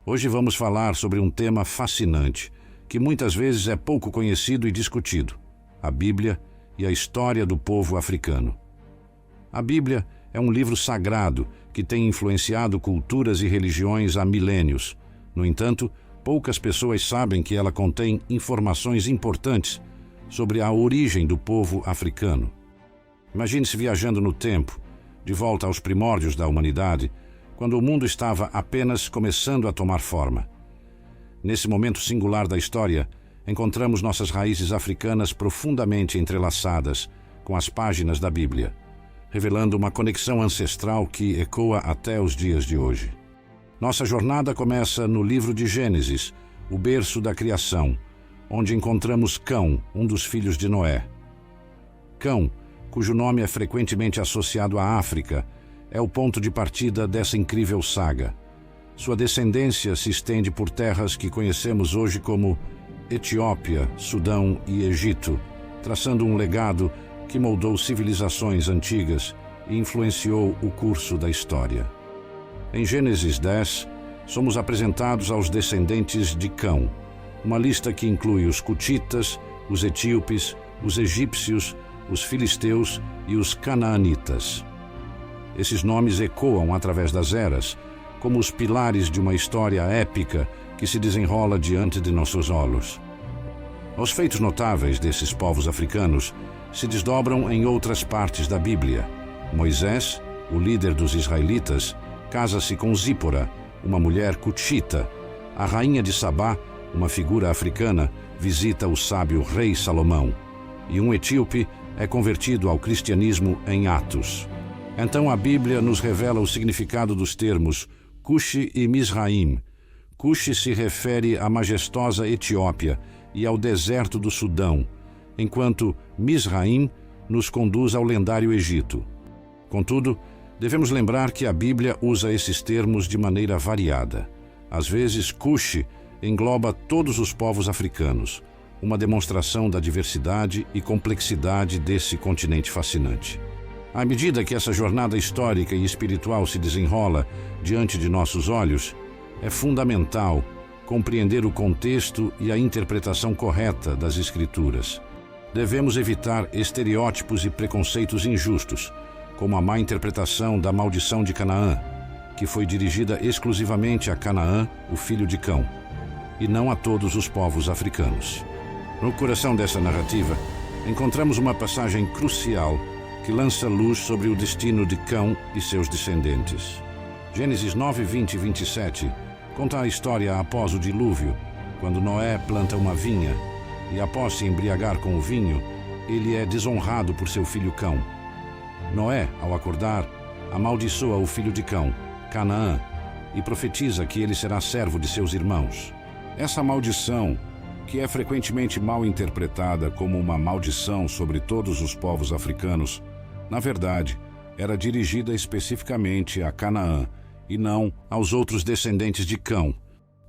Hoje vamos falar sobre um tema fascinante, que muitas vezes é pouco conhecido e discutido: a Bíblia e a história do povo africano. A Bíblia é um livro sagrado que tem influenciado culturas e religiões há milênios. No entanto, poucas pessoas sabem que ela contém informações importantes sobre a origem do povo africano. Imagine-se viajando no tempo, de volta aos primórdios da humanidade, quando o mundo estava apenas começando a tomar forma. Nesse momento singular da história, encontramos nossas raízes africanas profundamente entrelaçadas com as páginas da Bíblia, revelando uma conexão ancestral que ecoa até os dias de hoje. Nossa jornada começa no livro de Gênesis, o berço da criação, onde encontramos Cão, um dos filhos de Noé. Cão, cujo nome é frequentemente associado à África, é o ponto de partida dessa incrível saga. Sua descendência se estende por terras que conhecemos hoje como Etiópia, Sudão e Egito, traçando um legado que moldou civilizações antigas e influenciou o curso da história. Em Gênesis 10, somos apresentados aos descendentes de Cão, uma lista que inclui os cutitas, os etíopes, os egípcios, os filisteus e os canaanitas. Esses nomes ecoam através das eras, como os pilares de uma história épica que se desenrola diante de nossos olhos. Os feitos notáveis desses povos africanos se desdobram em outras partes da Bíblia. Moisés, o líder dos israelitas, casa-se com Zípora, uma mulher cutita. A rainha de Sabá, uma figura africana, visita o sábio rei Salomão. E um etíope é convertido ao cristianismo em Atos. Então a Bíblia nos revela o significado dos termos Cuxi e Misraim. Cuxi se refere à majestosa Etiópia e ao deserto do Sudão, enquanto Misraim nos conduz ao lendário Egito. Contudo, devemos lembrar que a Bíblia usa esses termos de maneira variada. Às vezes, Cuxi engloba todos os povos africanos, uma demonstração da diversidade e complexidade desse continente fascinante. À medida que essa jornada histórica e espiritual se desenrola diante de nossos olhos, é fundamental compreender o contexto e a interpretação correta das Escrituras. Devemos evitar estereótipos e preconceitos injustos, como a má interpretação da maldição de Canaã, que foi dirigida exclusivamente a Canaã, o filho de Cão, e não a todos os povos africanos. No coração dessa narrativa, encontramos uma passagem crucial que lança luz sobre o destino de Cão e seus descendentes. Gênesis 9, 20 e 27 conta a história após o dilúvio, quando Noé planta uma vinha, e após se embriagar com o vinho, ele é desonrado por seu filho Cão. Noé, ao acordar, amaldiçoa o filho de Cão, Canaã, e profetiza que ele será servo de seus irmãos. Essa maldição, que é frequentemente mal interpretada como uma maldição sobre todos os povos africanos, na verdade, era dirigida especificamente a Canaã e não aos outros descendentes de Cão.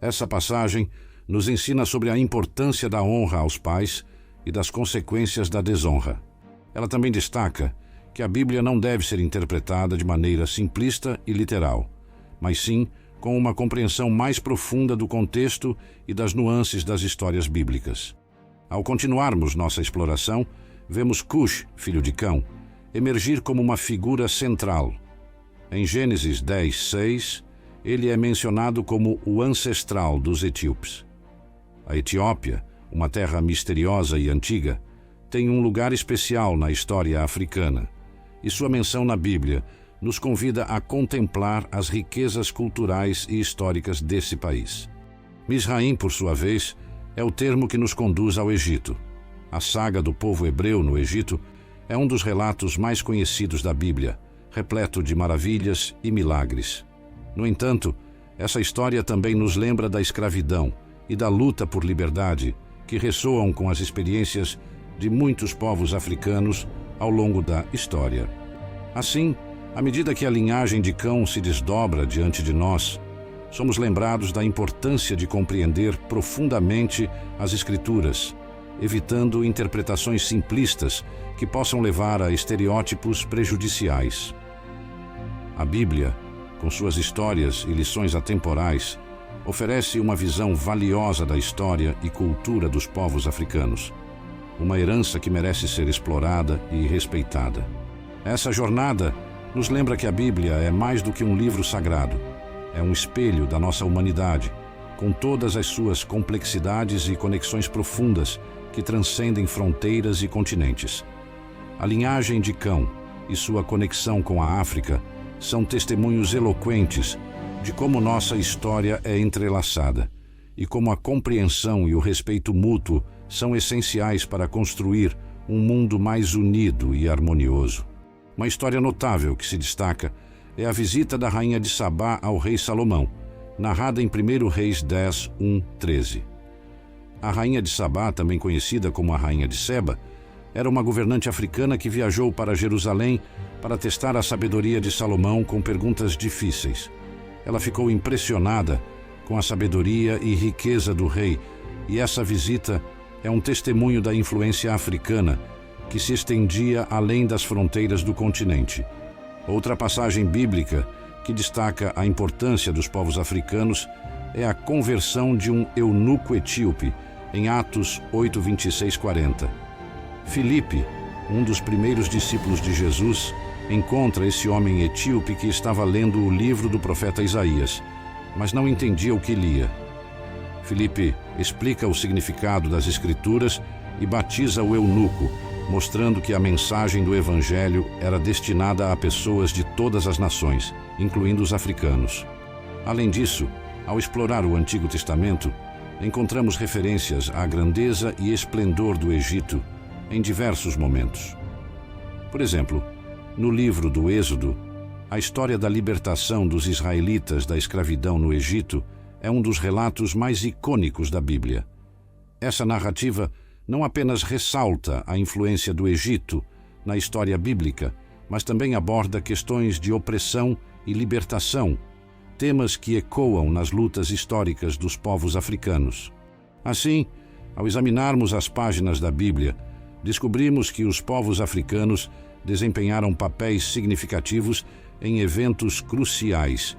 Essa passagem nos ensina sobre a importância da honra aos pais e das consequências da desonra. Ela também destaca que a Bíblia não deve ser interpretada de maneira simplista e literal, mas sim com uma compreensão mais profunda do contexto e das nuances das histórias bíblicas. Ao continuarmos nossa exploração, vemos Cush, filho de Cão, emergir como uma figura central. Em Gênesis 10, 6, ele é mencionado como o ancestral dos etíopes. A Etiópia, uma terra misteriosa e antiga, tem um lugar especial na história africana, e sua menção na Bíblia nos convida a contemplar as riquezas culturais e históricas desse país. Misraim, por sua vez, é o termo que nos conduz ao Egito. A saga do povo hebreu no Egito é um dos relatos mais conhecidos da Bíblia, repleto de maravilhas e milagres. No entanto, essa história também nos lembra da escravidão e da luta por liberdade, que ressoam com as experiências de muitos povos africanos ao longo da história. Assim, à medida que a linhagem de Cão se desdobra diante de nós, somos lembrados da importância de compreender profundamente as Escrituras, evitando interpretações simplistas que possam levar a estereótipos prejudiciais. A Bíblia, com suas histórias e lições atemporais, oferece uma visão valiosa da história e cultura dos povos africanos, uma herança que merece ser explorada e respeitada. Essa jornada nos lembra que a Bíblia é mais do que um livro sagrado, é um espelho da nossa humanidade, com todas as suas complexidades e conexões profundas que transcendem fronteiras e continentes. A linhagem de Cão e sua conexão com a África são testemunhos eloquentes de como nossa história é entrelaçada e como a compreensão e o respeito mútuo são essenciais para construir um mundo mais unido e harmonioso. Uma história notável que se destaca é a visita da rainha de Sabá ao rei Salomão, narrada em 1 Reis 10, 1-13. A rainha de Sabá, também conhecida como a rainha de Seba, era uma governante africana que viajou para Jerusalém para testar a sabedoria de Salomão com perguntas difíceis. Ela ficou impressionada com a sabedoria e riqueza do rei, e essa visita é um testemunho da influência africana que se estendia além das fronteiras do continente. Outra passagem bíblica que destaca a importância dos povos africanos é a conversão de um eunuco etíope, em Atos 8, 26-40. Filipe, um dos primeiros discípulos de Jesus, encontra esse homem etíope que estava lendo o livro do profeta Isaías, mas não entendia o que lia. Filipe explica o significado das Escrituras e batiza o eunuco, mostrando que a mensagem do Evangelho era destinada a pessoas de todas as nações, incluindo os africanos. Além disso, ao explorar o Antigo Testamento, encontramos referências à grandeza e esplendor do Egito em diversos momentos. Por exemplo, no livro do Êxodo, a história da libertação dos israelitas da escravidão no Egito é um dos relatos mais icônicos da Bíblia. Essa narrativa não apenas ressalta a influência do Egito na história bíblica, mas também aborda questões de opressão e libertação, temas que ecoam nas lutas históricas dos povos africanos. Assim, ao examinarmos as páginas da Bíblia, descobrimos que os povos africanos desempenharam papéis significativos em eventos cruciais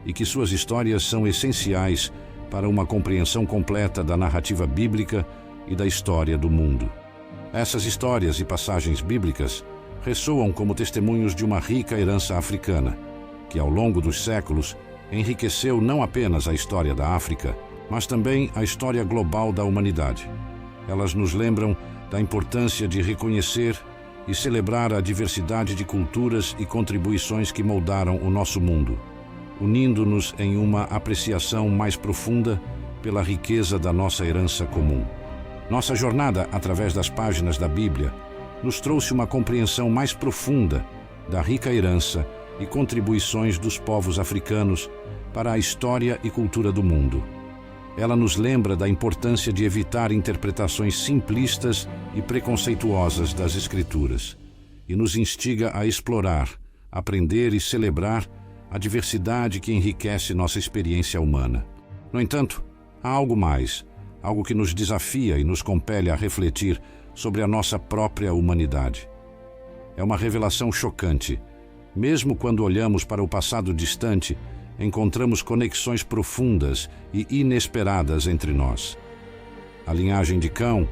e que suas histórias são essenciais para uma compreensão completa da narrativa bíblica e da história do mundo. Essas histórias e passagens bíblicas ressoam como testemunhos de uma rica herança africana, que ao longo dos séculos enriqueceu não apenas a história da África, mas também a história global da humanidade. Elas nos lembram da importância de reconhecer e celebrar a diversidade de culturas e contribuições que moldaram o nosso mundo, unindo-nos em uma apreciação mais profunda pela riqueza da nossa herança comum. Nossa jornada através das páginas da Bíblia nos trouxe uma compreensão mais profunda da rica herança e contribuições dos povos africanos para a história e cultura do mundo. Ela nos lembra da importância de evitar interpretações simplistas e preconceituosas das Escrituras e nos instiga a explorar, aprender e celebrar a diversidade que enriquece nossa experiência humana. No entanto, há algo mais, algo que nos desafia e nos compele a refletir sobre a nossa própria humanidade. É uma revelação chocante. Mesmo quando olhamos para o passado distante, encontramos conexões profundas e inesperadas entre nós. A linhagem de Cão,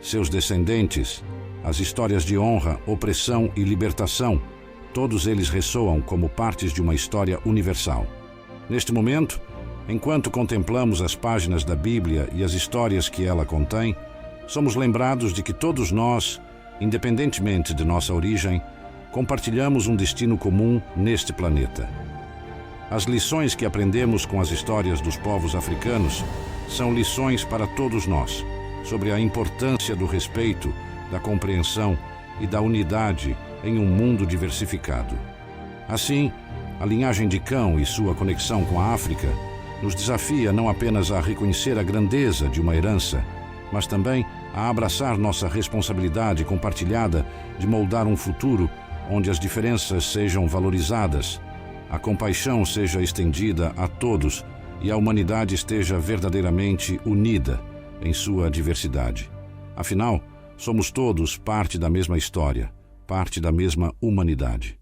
seus descendentes, as histórias de honra, opressão e libertação, todos eles ressoam como partes de uma história universal. Neste momento, enquanto contemplamos as páginas da Bíblia e as histórias que ela contém, somos lembrados de que todos nós, independentemente de nossa origem, compartilhamos um destino comum neste planeta. As lições que aprendemos com as histórias dos povos africanos são lições para todos nós, sobre a importância do respeito, da compreensão e da unidade em um mundo diversificado. Assim, a linhagem de Cão e sua conexão com a África nos desafia não apenas a reconhecer a grandeza de uma herança, mas também a abraçar nossa responsabilidade compartilhada de moldar um futuro onde as diferenças sejam valorizadas, a compaixão seja estendida a todos e a humanidade esteja verdadeiramente unida em sua diversidade. Afinal, somos todos parte da mesma história, parte da mesma humanidade.